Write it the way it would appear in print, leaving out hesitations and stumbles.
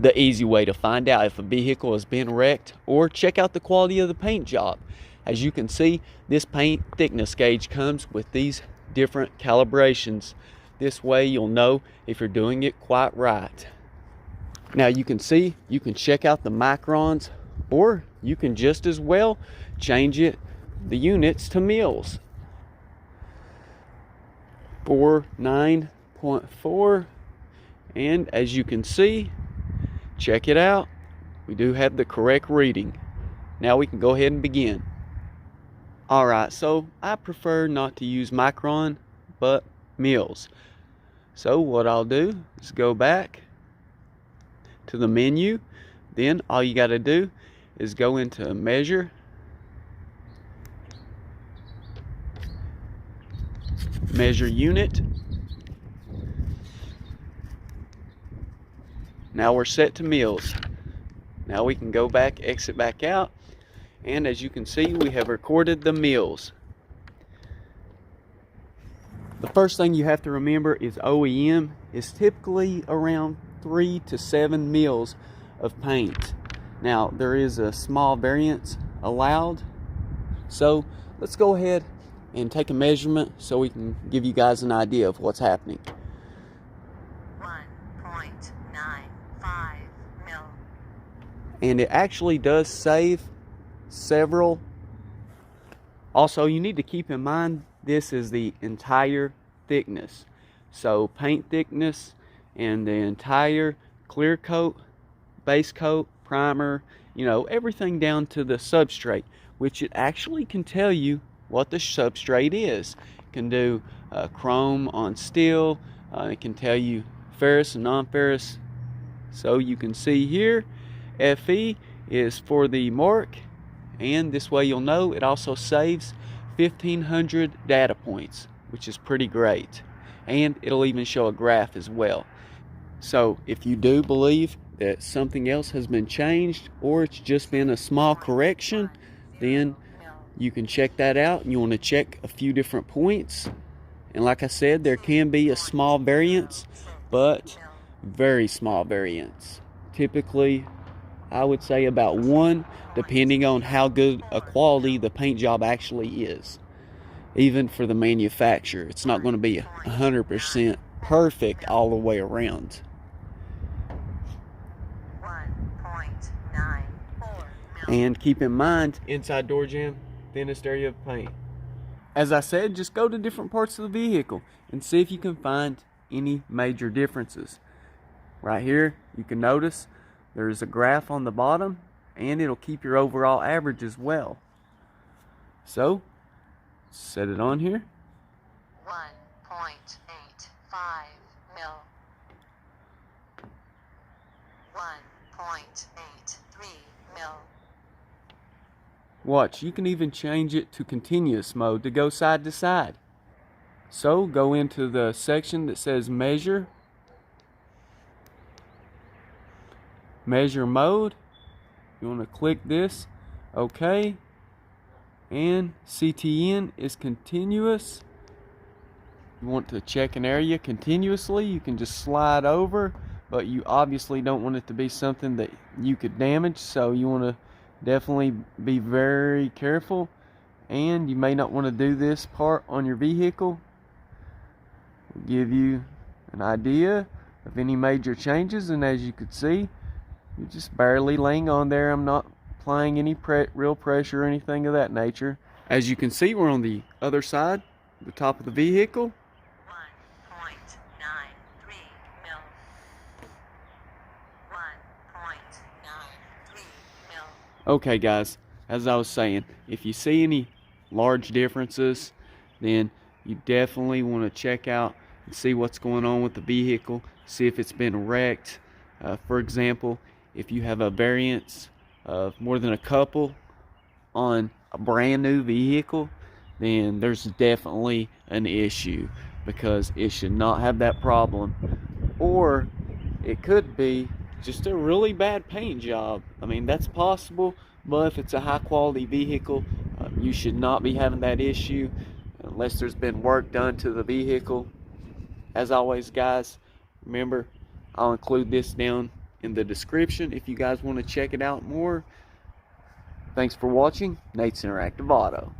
the easy way to find out if a vehicle has been wrecked or check out the quality of the paint job. As you can see, this paint thickness gauge comes with these different calibrations. This way you'll know if you're doing it quite right. Now you can see, you can check out the microns, or you can just as well change the units to mils. 49.4, and as you can see, check it out, we do have the correct reading. Now we can go ahead and begin. Alright, so I prefer not to use micron but mils. So what I'll do is go back to the menu. Then all you got to do is go into measure, measure unit. Now we're set to mils. Now we can go back, exit back out, and as you can see, we have recorded the mils. The first thing you have to remember is OEM is typically around 3 to 7 mils of paint. Now there is a small variance allowed, so let's go ahead and take a measurement so we can give you guys an idea of what's happening. 1.95 mil. And it actually does save several. Also, you need to keep in mind this is the entire thickness. So paint thickness and the entire clear coat, base coat, primer, you know, everything down to the substrate, which it actually can tell you what the substrate is. It can do chrome on steel, it can tell you ferrous and non-ferrous. So you can see here, FE is for the mark, and this way you'll know. It also saves 1,500 data points, which is pretty great, and it'll even show a graph as well. So if you do believe that something else has been changed, or it's just been a small correction, then you can check that out. You want to check a few different points, and like I said, there can be a small variance, but very small variance. Typically, I would say about 1, depending on how good a quality the paint job actually is. Even for the manufacturer, it's not going to be 100% perfect all the way around. 1.94. And keep in mind, inside door jamb, thinnest area of paint. As I said, just go to different parts of the vehicle and see if you can find any major differences. Right here, you can notice there's a graph on the bottom, and it'll keep your overall average as well. So, set it on here. 1.85 mil. 1.83 mil. Watch, you can even change it to continuous mode to go side to side. So, go into the section that says measure. Measure mode. You want to click this. Okay. And CTN is continuous. You want to check an area continuously, you can just slide over, but you obviously don't want it to be something that you could damage, so you want to definitely be very careful. And you may not want to do this part on your vehicle. We'll give you an idea of any major changes, and as you can see, you're just barely laying on there. I'm not applying any real pressure or anything of that nature. As you can see, we're on the other side, the top of the vehicle. 1.93 mil. 1.93 mil. Okay guys, as I was saying, if you see any large differences, then you definitely want to check out and see what's going on with the vehicle, see if it's been wrecked. For example, if you have a variance of more than a couple on a brand new vehicle, then there's definitely an issue, because it should not have that problem. Or it could be just a really bad paint job. I mean, that's possible, but if it's a high quality vehicle, you should not be having that issue unless there's been work done to the vehicle. As always guys, remember, I'll include this down in the description if you guys want to check it out more. Thanks for watching Nate's Interactive Auto.